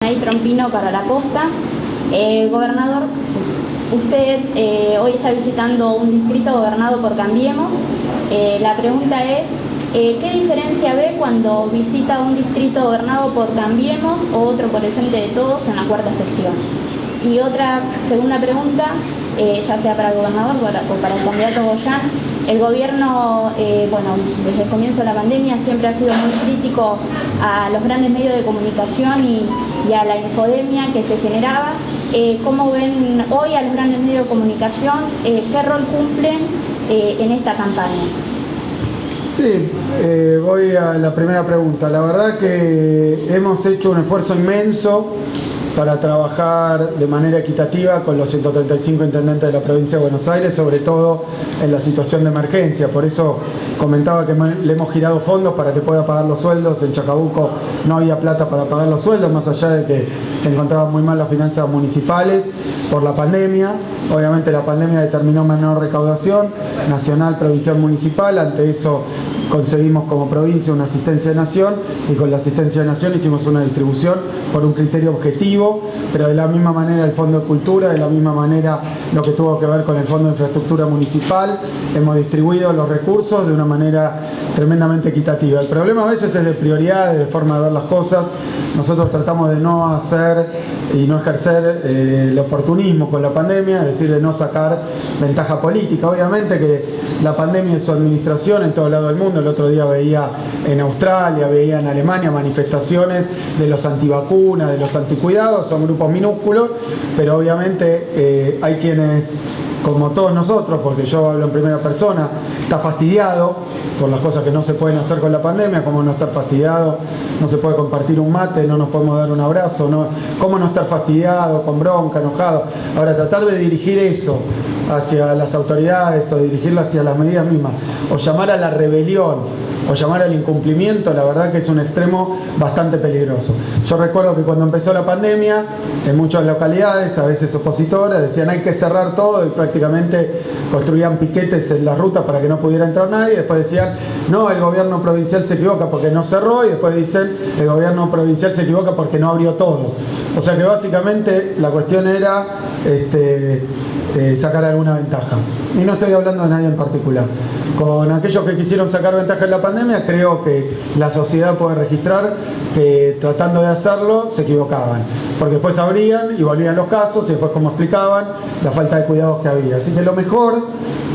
Ahí Trompino para La Posta. Gobernador, usted hoy está visitando un distrito gobernado por Cambiemos. La pregunta es, ¿qué diferencia ve cuando visita un distrito gobernado por Cambiemos o otro por el Frente de Todos en la cuarta sección? Y otra segunda pregunta, ya sea para el gobernador o para el candidato Goyán. El gobierno, desde el comienzo de la pandemia siempre ha sido muy crítico a los grandes medios de comunicación y a la infodemia que se generaba. ¿Cómo ven hoy a los grandes medios de comunicación? ¿Qué rol cumplen en esta campaña? Sí, voy a la primera pregunta. La verdad que hemos hecho un esfuerzo inmenso para trabajar de manera equitativa con los 135 intendentes de la provincia de Buenos Aires, sobre todo en la situación de emergencia. Por eso comentaba que le hemos girado fondos para que pueda pagar los sueldos. En Chacabuco no había plata para pagar los sueldos, más allá de que se encontraban muy mal las finanzas municipales por la pandemia. Obviamente la pandemia determinó menor recaudación nacional, provincial, municipal. Ante eso conseguimos como provincia una asistencia de nación y con la asistencia de nación hicimos una distribución por un criterio objetivo, pero de la misma manera el Fondo de Cultura, de la misma manera lo que tuvo que ver con el Fondo de Infraestructura Municipal, hemos distribuido los recursos de una manera tremendamente equitativa. El problema a veces es de prioridades, de forma de ver las cosas. Nosotros tratamos de no hacer y no ejercer el oportunismo con la pandemia, es decir, de no sacar ventaja política. Obviamente que la pandemia y su administración en todo lado del mundo, el otro día veía en Australia, veía en Alemania manifestaciones de los antivacunas, de los anticuidados, son grupos minúsculos, pero obviamente hay quienes, como todos nosotros, porque yo hablo en primera persona, está fastidiado por las cosas que no se pueden hacer con la pandemia. Como no estar fastidiado, no se puede compartir un mate, no nos podemos dar un abrazo, no, cómo no estar fastidiado, con bronca, enojado. Ahora, tratar de dirigir eso hacia las autoridades o dirigirlo hacia las medidas mismas, o llamar a la rebelión, o llamar al incumplimiento, la verdad que es un extremo bastante peligroso. Yo recuerdo que cuando empezó la pandemia, en muchas localidades, a veces opositoras, decían hay que cerrar todo y prácticamente construían piquetes en la ruta para que no pudiera entrar nadie. Después decían, no, el gobierno provincial se equivoca porque no cerró, y después dicen, el gobierno provincial se equivoca porque no abrió todo. O sea que básicamente la cuestión era sacar alguna ventaja. Y no estoy hablando de nadie en particular. Con aquellos que quisieron sacar ventaja en la pandemia, creo que la sociedad puede registrar que tratando de hacerlo se equivocaban, porque después abrían y volvían los casos y después, como explicaban, la falta de cuidados que había. Así que lo mejor,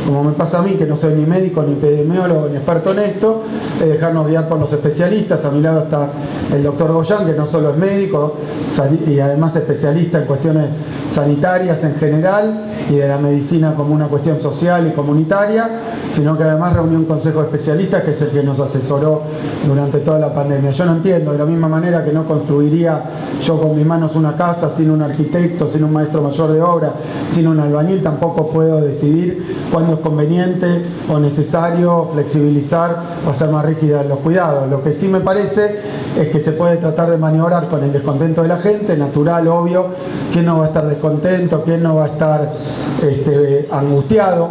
como me pasa a mí, que no soy ni médico, ni epidemiólogo, ni experto en esto, es dejarnos guiar por los especialistas. A mi lado está el doctor Goyán, que no solo es médico y además especialista en cuestiones sanitarias en general y de la medicina como una cuestión social y comunitaria, sino que además reunió un consejo de especialistas que es el que nos asesoró durante toda la pandemia. Yo no entiendo, de la misma manera que no construiría yo con mis manos una casa sin un arquitecto, sin un maestro mayor de obra, sin un albañil, tampoco puedo decidir cuándo es conveniente o necesario flexibilizar o hacer más rígidas los cuidados. Lo que sí me parece es que se puede tratar de maniobrar con el descontento de la gente, natural, obvio. ¿Quién no va a estar descontento? ¿Quién no va a estar angustiado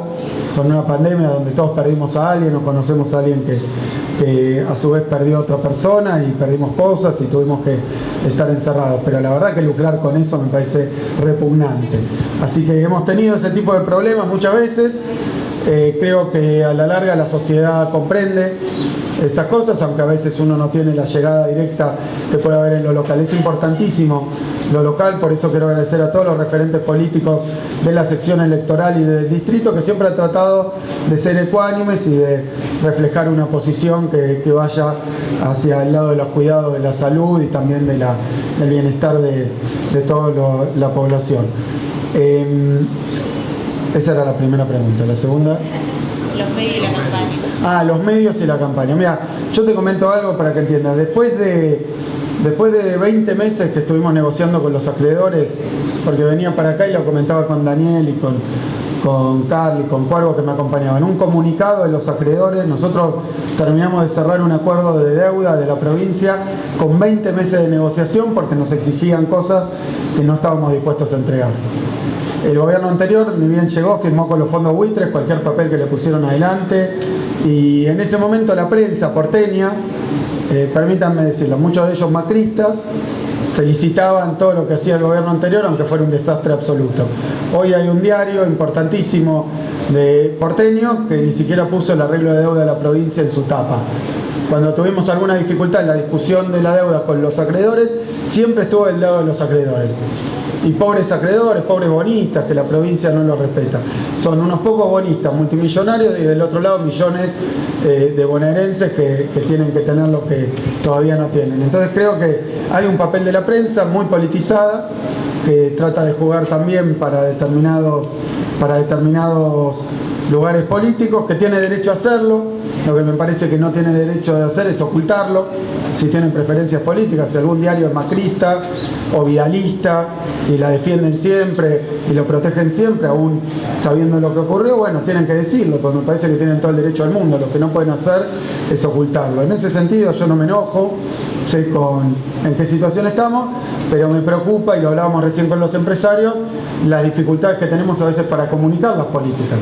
con una pandemia donde todos perdimos a alguien o conocemos a alguien que a su vez perdió a otra persona y perdimos cosas y tuvimos que estar encerrados? Pero la verdad que lucrar con eso me parece repugnante. Así que hemos tenido ese tipo de problemas muchas veces. Creo que a la larga la sociedad comprende estas cosas, aunque a veces uno no tiene la llegada directa que puede haber en lo local. Es importantísimo lo local, por eso quiero agradecer a todos los referentes políticos de la sección electoral y del distrito, que siempre han tratado de ser ecuánimes y de reflejar una posición que vaya hacia el lado de los cuidados de la salud y también del bienestar de toda la población. Esa era la primera pregunta. La segunda... Los medios y la campaña. Los medios y la campaña. Mira, yo te comento algo para que entiendas. Después de 20 meses que estuvimos negociando con los acreedores, porque venía para acá y lo comentaba con Daniel y con Carly, con Cuervo, que me acompañaban, un comunicado de los acreedores. Nosotros terminamos de cerrar un acuerdo de deuda de la provincia con 20 meses de negociación porque nos exigían cosas que no estábamos dispuestos a entregar. El gobierno anterior, ni bien llegó, firmó con los fondos buitres cualquier papel que le pusieron adelante, y en ese momento la prensa porteña, permítanme decirlo, muchos de ellos macristas, felicitaban todo lo que hacía el gobierno anterior, aunque fuera un desastre absoluto. Hoy hay un diario importantísimo de porteño que ni siquiera puso el arreglo de deuda de la provincia en su tapa. Cuando tuvimos alguna dificultad en la discusión de la deuda con los acreedores, siempre estuvo del lado de los acreedores. Y pobres acreedores, pobres bonistas, que la provincia no los respeta. Son unos pocos bonistas multimillonarios y del otro lado millones de bonaerenses que tienen que tener lo que todavía no tienen. Entonces creo que hay un papel de la prensa muy politizada, que trata de jugar también para determinados lugares políticos, que tiene derecho a hacerlo. Lo que me parece que no tiene derecho de hacer es ocultarlo, si tienen preferencias políticas, si algún diario es macrista o vidalista y la defienden siempre y lo protegen siempre, aún sabiendo lo que ocurrió, bueno, tienen que decirlo, porque me parece que tienen todo el derecho al mundo. Lo que no pueden hacer es ocultarlo. En ese sentido yo no me enojo, sé en qué situación estamos, pero me preocupa, y lo hablábamos recién con los empresarios, las dificultades que tenemos a veces para comunicar las políticas.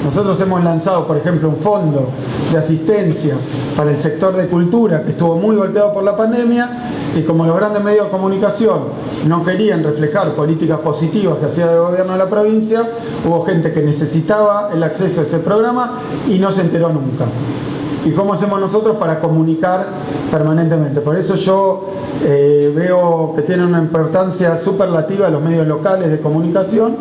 Nosotros hemos lanzado, por ejemplo, un fondo de asistencia para el sector de cultura que estuvo muy golpeado por la pandemia, y como los grandes medios de comunicación no querían reflejar políticas positivas que hacía el gobierno de la provincia, hubo gente que necesitaba el acceso a ese programa y no se enteró nunca. ¿Y cómo hacemos nosotros para comunicar permanentemente? Por eso yo veo que tiene una importancia superlativa los medios locales de comunicación,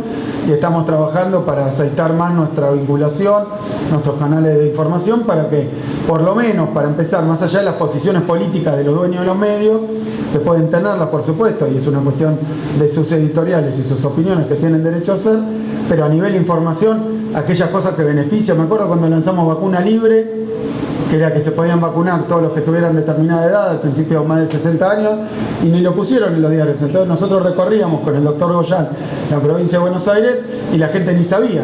y estamos trabajando para aceitar más nuestra vinculación, nuestros canales de información, para que, por lo menos, para empezar, más allá de las posiciones políticas de los dueños de los medios, que pueden tenerlas, por supuesto, y es una cuestión de sus editoriales y sus opiniones que tienen derecho a hacer, pero a nivel de información, aquellas cosas que benefician. Me acuerdo cuando lanzamos vacuna libre, que era que se podían vacunar todos los que tuvieran determinada edad, al principio más de 60 años, y ni lo pusieron en los diarios. Entonces nosotros recorríamos con el doctor Goyán la provincia de Buenos Aires y la gente ni sabía.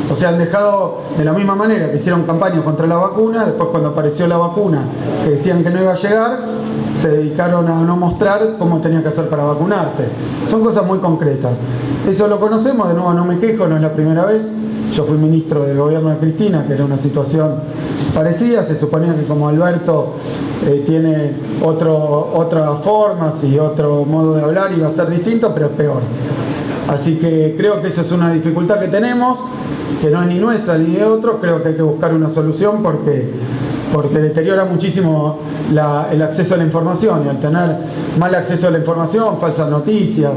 O sea, han dejado, de la misma manera que hicieron campañas contra la vacuna, después cuando apareció la vacuna que decían que no iba a llegar, se dedicaron a no mostrar cómo tenías que hacer para vacunarte. Son cosas muy concretas. Eso lo conocemos, de nuevo no me quejo, no es la primera vez. Yo fui ministro del gobierno de Cristina, que era una situación parecida. Se suponía que como Alberto tiene otras formas y otro modo de hablar, iba a ser distinto, pero es peor. Así que creo que eso es una dificultad que tenemos, que no es ni nuestra ni de otros. Creo que hay que buscar una solución porque deteriora muchísimo el acceso a la información, y al tener mal acceso a la información, falsas noticias,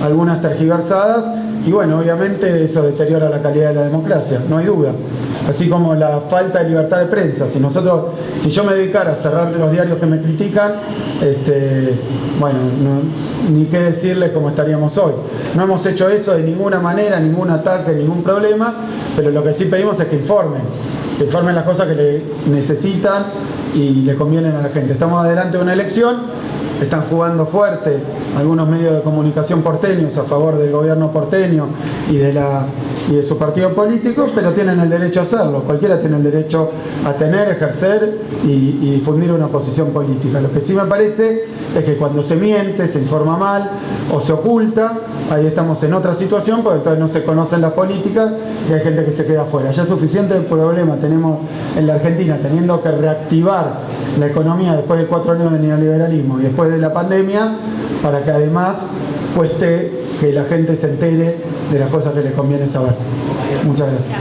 algunas tergiversadas, y bueno, obviamente eso deteriora la calidad de la democracia, no hay duda. Así como la falta de libertad de prensa. Si yo me dedicara a cerrar los diarios que me critican, bueno, ni qué decirles cómo estaríamos hoy. No hemos hecho eso de ninguna manera, ningún ataque, ningún problema, pero lo que sí pedimos es que informen las cosas que le necesitan y le convienen a la gente. Estamos adelante de una elección. Están jugando fuerte algunos medios de comunicación porteños a favor del gobierno porteño y de su partido político, pero tienen el derecho a hacerlo. Cualquiera tiene el derecho a tener, ejercer y difundir una posición política. Lo que sí me parece es que cuando se miente, se informa mal o se oculta, ahí estamos en otra situación, porque entonces no se conocen las políticas y hay gente que se queda afuera. Ya es suficiente el problema tenemos en la Argentina, teniendo que reactivar la economía después de 4 años de neoliberalismo y después de la pandemia, para que además cueste que la gente se entere de las cosas que les conviene saber. Muchas gracias.